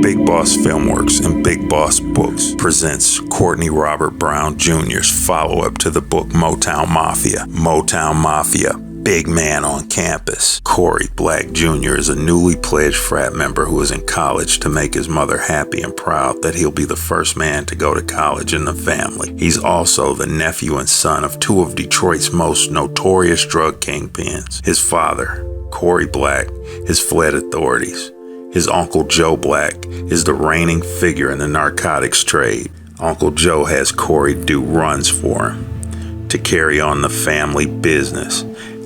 Big Boss Filmworks and Big Boss Books presents Courtney Robert Brown Jr.'s follow-up to the book Motown Mafia. Motown Mafia, big man on campus. Corey Black Jr. is a newly pledged frat member who is in college to make his mother happy and proud that he'll be the first man to go to college in the family. He's also the nephew and son of two of Detroit's most notorious drug kingpins. His father, Corey Black, has fled authorities. His Uncle Joe Black is the reigning figure in the narcotics trade. Uncle Joe has Corey do runs for him to carry on the family business,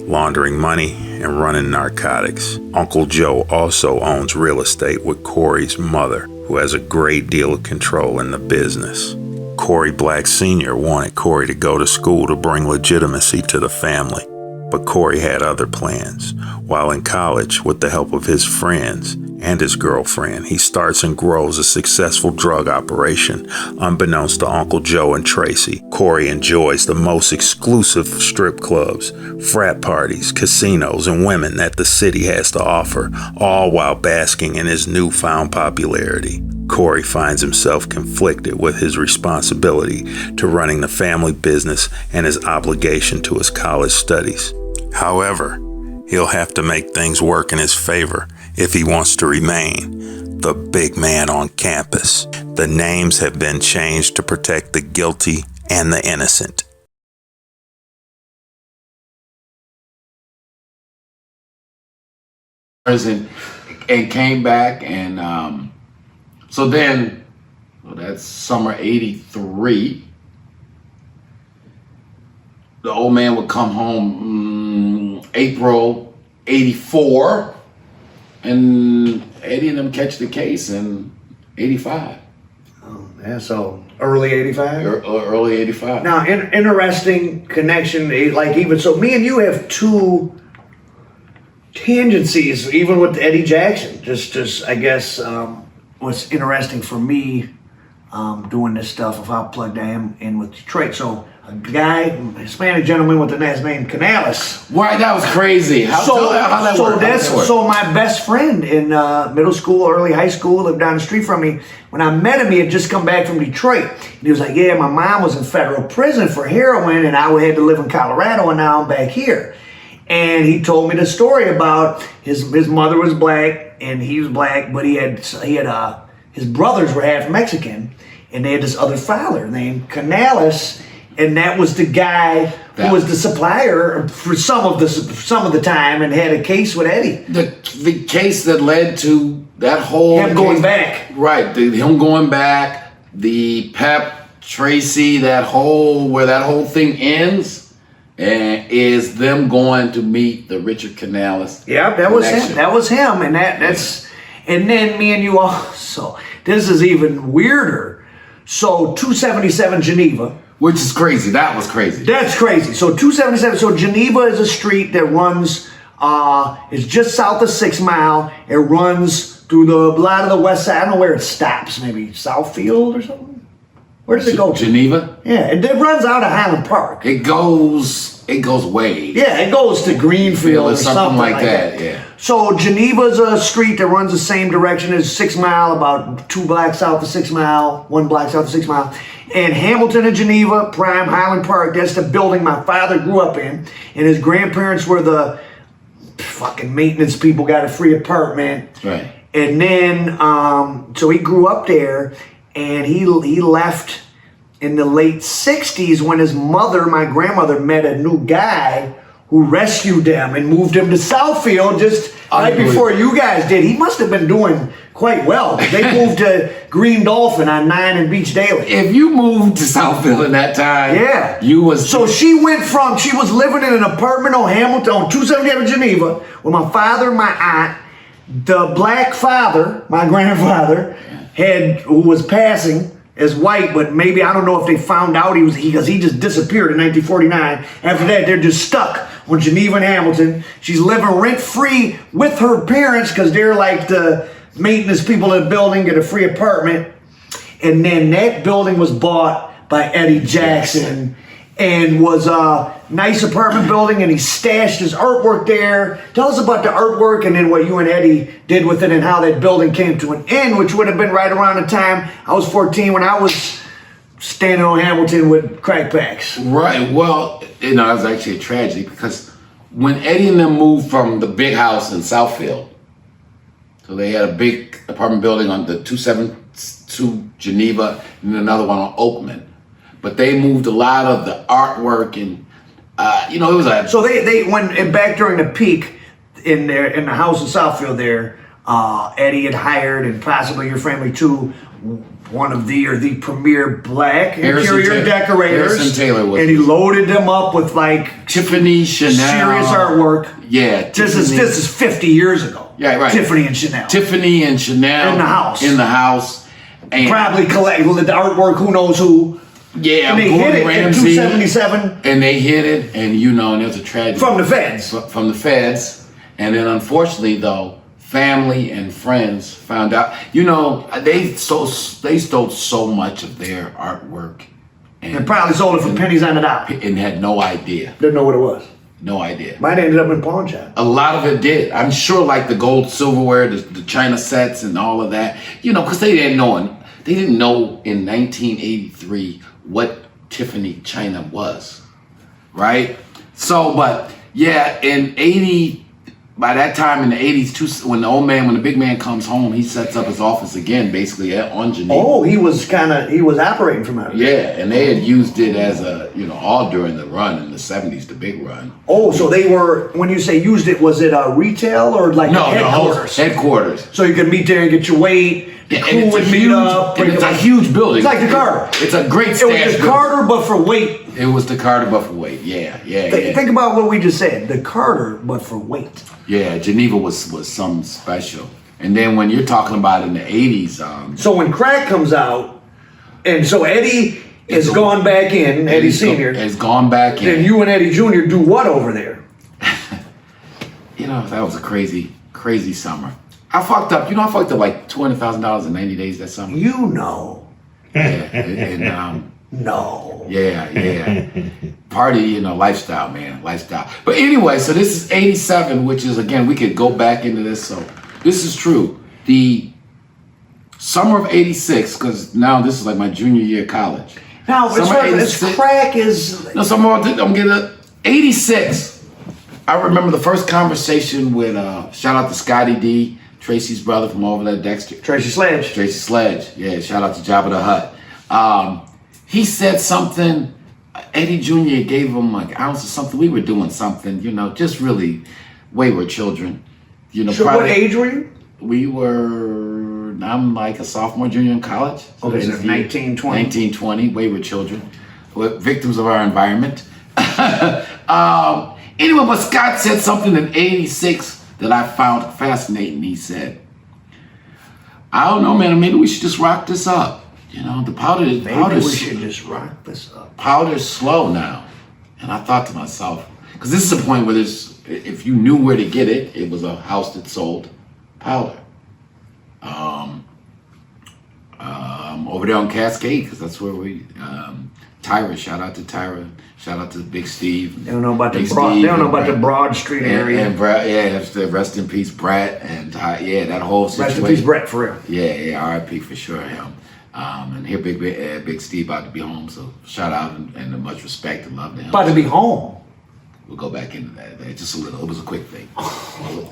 laundering money and running narcotics. Uncle Joe also owns real estate with Corey's mother, who has a great deal of control in the business. Corey Black Sr. wanted Corey to go to school to bring legitimacy to the family, but Corey had other plans. While in college, with the help of his friends and his girlfriend, he starts and grows a successful drug operation. Unbeknownst to Uncle Joe and Tracy, Corey enjoys the most exclusive strip clubs, frat parties, casinos, and women that the city has to offer, all while basking in his newfound popularity. Corey finds himself conflicted with his responsibility to running the family business and his obligation to his college studies. However, he'll have to make things work in his favor if he wants to remain the big man on campus. The names have been changed to protect the guilty and the innocent. Prison and came back, and so then that's summer '83. The old man would come home April '84, and Eddie and them catch the case in '85. Oh, yeah, so early '85. Early '85. Now, interesting connection. Like even so, me and you have two tangencies, even with Eddie Jackson. Just I guess what's interesting for me doing this stuff of how plugged I am in with Detroit. So a guy, a Hispanic gentleman with the last name Canales. Right, that was crazy. How that worked? So my best friend in middle school, early high school, lived down the street from me. When I met him, he had just come back from Detroit. And he was like, yeah, my mom was in federal prison for heroin, and I had to live in Colorado, and now I'm back here. And he told me the story about his mother was black, and he was black, but he had his brothers were half Mexican, and they had this other father named Canales. And that was the guy who was the supplier for some of the time, and had a case with Eddie. The case that led to that whole him going back, right? Him going back, the Pep Tracy, where that whole thing ends, and is them going to meet the Richard Canales. Yeah, that was him. That was him, and that's and then me and you also. This is even weirder. So 277 Geneva. Which is crazy. That was crazy. That's crazy. So 277. So Geneva is a street that runs, it's just south of 6 Mile. It runs through a lot of the west side. I don't know where it stops. Maybe Southfield or something. Where does it go to? Geneva? Yeah, it runs out of Highland Park. It goes way. Yeah, it goes to Greenfield or something like that. Yeah. So Geneva's a street that runs the same direction as 6 Mile, about 2 blocks south of 6 Mile, 1 block south of 6 Mile. And Hamilton and Geneva, Prime, Highland Park, that's the building my father grew up in. And his grandparents were the fucking maintenance people, got a free apartment. Right. And then, so he grew up there, and he left in the late 60s when his mother, my grandmother, met a new guy who rescued them and moved him to Southfield just right before you guys did. He must have been doing quite well. They moved to Green Dolphin on 9 and Beach Daily. If you moved to Southfield in that time, yeah, you was. So she was living in an apartment on Hamilton, on 277 Geneva, with my father, my aunt, the black father, my grandfather, who was passing as white, but maybe, I don't know if they found out because he just disappeared in 1949. After that, they're just stuck on Geneva and Hamilton. She's living rent-free with her parents because they're like the maintenance people in the building, get a free apartment. And then that building was bought by Eddie Jackson. and was a nice apartment building, and he stashed his artwork there. Tell us about the artwork and then what you and Eddie did with it and how that building came to an end, which would have been right around the time I was 14 when I was standing on Hamilton with crack packs. Right. Well, it was actually a tragedy because when Eddie and them moved from the big house in Southfield, so they had a big apartment building on the 272 Geneva and another one on Oakman. But they moved a lot of the artwork and, it was like... So they went back during the peak in the house in Southfield there, Eddie had hired, and possibly your family too, one of the premier black interior decorators. Harrison Taylor was. And he loaded them up with like Tiffany, Chanel. Serious artwork. Yeah. This is 50 years ago. Yeah, right. Tiffany and Chanel. Tiffany and Chanel. In the house. In the house. And probably collect the artwork, who knows who. Yeah, and they hit it Ramsey, in 277. And they hit it, and and there's a tragedy. From the feds. From the feds. And then unfortunately, though, family and friends found out. They stole so much of their artwork. And probably sold it for pennies on the dollar. And had no idea. Didn't know what it was. No idea. Mine ended up in pawn shop. A lot of it did. I'm sure like the gold silverware, the China sets and all of that. Because they didn't know. They didn't know in 1983 what Tiffany China was, right? So, but yeah, in 80, by that time in the 80s, when the big man comes home, he sets up his office again, basically on Geneva. Oh, he was operating from out of there. Yeah, and they had used it as all during the run in the 70s, the big run. Oh, so they were, when you say used it, was it a retail or like headquarters? Headquarters. So you could meet there and get your weight. Yeah, and it's a huge building. It's like the Carter. It's a great stash. It was the Carter, but for weight. It was the Carter, but for weight. Yeah. Think about what we just said. The Carter, but for weight. Yeah, Geneva was something special. And then when you're talking about in the 80s... so when crack comes out, and so Eddie has gone back in, Eddie Sr. has gone back in. Then you and Eddie Jr. do what over there? That was a crazy, crazy summer. I fucked up. I fucked up like $200,000 in 90 days that summer. Yeah, and no. Yeah. Party, lifestyle, man, lifestyle. But anyway, so this is 87, which is, again, we could go back into this. So this is true. The summer of 86, because now this is like my junior year of college. Now, as crack is... No, I'm getting 86. I remember the first conversation with, shout out to Scotty D, Tracy's brother from over there, Dexter. Tracy Sledge. Yeah, shout out to Jabba the Hutt. He said something, Eddie Jr. gave him like an ounce of something. We were doing something, just really wayward children. So what age were you? We were, I'm like a sophomore, junior in college. So okay, so 19, 20. 19, 20, wayward children. We're victims of our environment. Anyway, but Scott said something in 86 that I found fascinating. He said, I don't know, man, maybe we should just rock this up. The powder we should just rock this up. Powder's slow now. And I thought to myself, because this is a point where if you knew where to get it, it was a house that sold powder. Over there on Cascade, because that's where we, Tyra, shout out to Tyra. Shout out to Big Steve. They don't know about the Broad Street area. And Brett, rest in peace, Brett, and that whole situation. Rest in peace, Brett, for real. Yeah, R.I.P. for sure, him. And here, Big Steve about to be home, so shout out and much respect and love to him. About to be home. We'll go back into that just a little. It was a quick thing.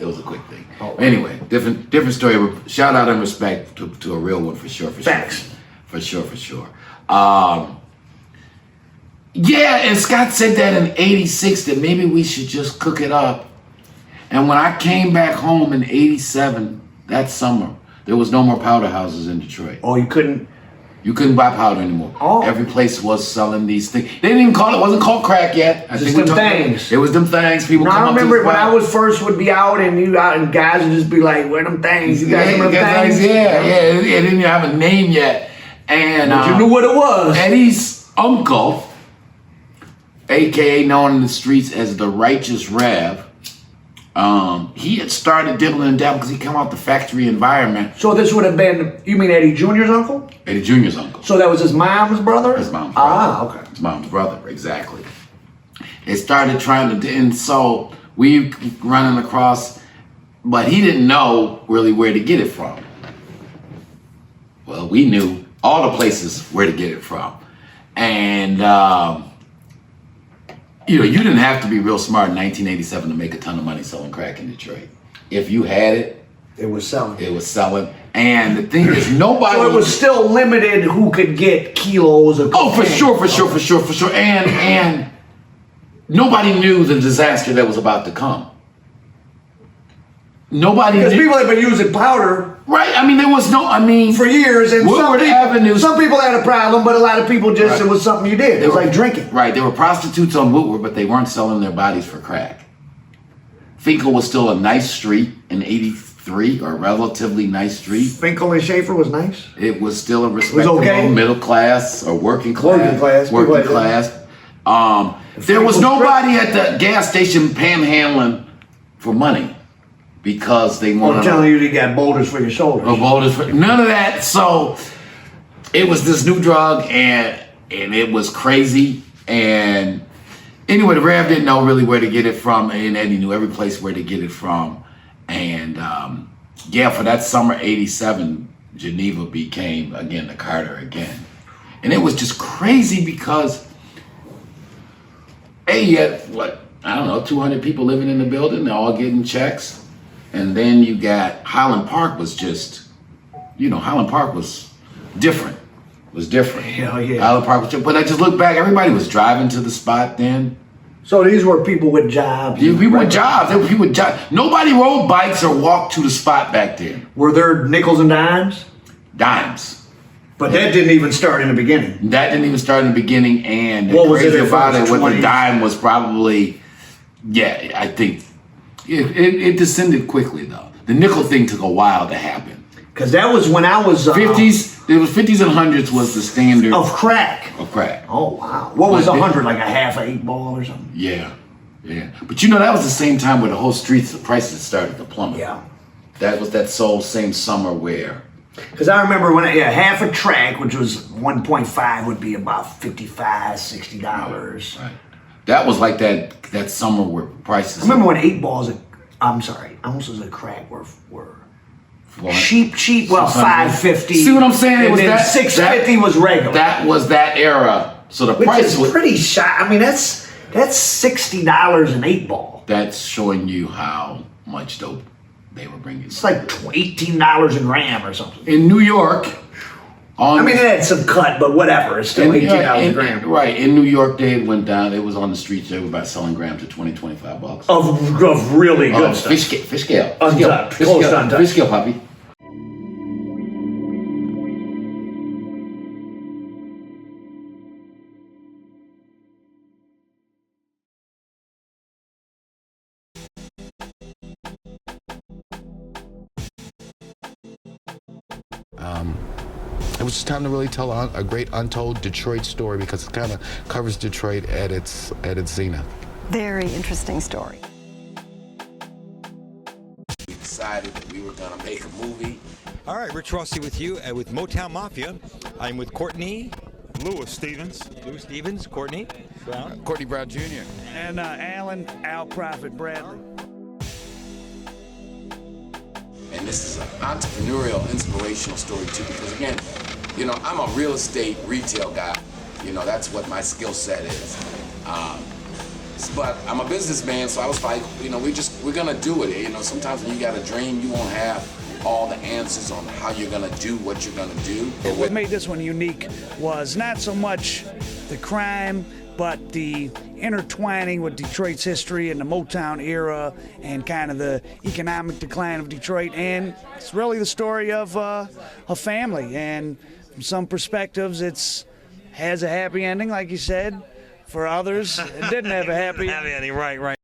It was a quick thing. Oh, anyway, different story. Shout out and respect to a real one for sure. Facts. For sure. Yeah, and Scott said that in 86 that maybe we should just cook it up. And when I came back home in 87, that summer, there was no more powder houses in Detroit. Oh, you couldn't buy powder anymore. Oh. Every place was selling these things. They didn't even it wasn't called crack yet. It was them things. It was them things. People now, come I remember up to when I was first would be out and guys would just be like, where them things? You guys them things? Yeah. It didn't even have a name yet. And but you knew what it was. Eddie's uncle, AKA known in the streets as the Righteous Rev, he had started dibbling and dabbling because he come out the factory environment. So this would have been, you mean Eddie Jr.'s uncle? Eddie Jr.'s uncle. So that was his mom's brother? His mom's brother. Okay. His mom's brother, exactly. It started trying to, and so we running across, but he didn't know really where to get it from. Well, we knew all the places where to get it from. And, you didn't have to be real smart in 1987 to make a ton of money selling crack in Detroit. If you had it, it was selling. It was selling. And the thing is, nobody... So it was still limited who could get kilos of cocaine. For sure. And nobody knew the disaster that was about to come. Nobody knew. Because people had been using powder. Right. I mean, there was no, for years. And some people had a problem, but a lot of people just, it was something you did. It was like drinking. Right. There were prostitutes on Woodward, but they weren't selling their bodies for crack. Finkel was still a nice street in 83, or a relatively nice street. Finkel and Schaefer was nice? It was still a respectable middle class or working class. There was nobody at the gas station panhandling for money because they wanted... I'm telling you got boulders for your shoulders. None of that. So it was this new drug, and it was crazy. And anyway, the Rev didn't know really where to get it from, and Eddie knew every place where to get it from. And for that summer '87, Geneva became again the Carter again, and it was just crazy because you had 200 people living in the building, they're all getting checks, and then you got Highland Park was just, Highland Park was different. Hell yeah. Highland Park was, but I just look back, everybody was driving to the spot then. So these were people with jobs. Yeah, people with jobs. There were people with jobs. Nobody rode bikes or walked to the spot back then. Were there nickels and dimes? Dimes. But that didn't even start in the beginning. And what was it about it with the dime was probably, I think it descended quickly though. The nickel thing took a while to happen. Because that was when I was... 50s, it was 50s and 100s was the standard. Of crack. Oh, wow. What was 100, like a half an 8 ball or something? Yeah. But that was the same time where the whole streets, the prices started to plummet. Yeah. That was that same summer where... Because I remember when half a track, which was 1.5, would be about $55, $60. Right. That was like that summer where prices... I remember when 8 balls, ounces of crack were cheap, $5.50. See what I'm saying? And then $6.50 was regular. That was that era. So the price was pretty shot. That's $60 an 8 ball. That's showing you how much dope they were bringing. It's like $18 a gram or something. In New York. It had some cut, but whatever. It's still $18 a gram. Right. In New York, they went down. It was on the streets. They were about selling grams to $20-25. Of really good stuff. Fish scale. Untucked. Close to untucked. Fish scale, puppy. It was just time to really tell a great untold Detroit story because it kind of covers Detroit at its zenith. Very interesting story. We decided that we were going to make a movie. All right, Rich Rossi with you with Motown Mafia. I'm with Courtney. Lewis Stevens, Courtney Brown. Courtney Brown Jr. And Alan Al Prophet Bradley. And this is an entrepreneurial, inspirational story too, because again, I'm a real estate retail guy. That's what my skill set is. But I'm a businessman, so I was like, we're gonna do it. Sometimes when you got a dream, you won't have all the answers on how you're gonna do what you're gonna do. What made this one unique was not so much the crime, but the intertwining with Detroit's history and the Motown era and kind of the economic decline of Detroit. And it's really the story of a family. And from some perspectives, has a happy ending, like you said. For others, it didn't have a happy ending. Right.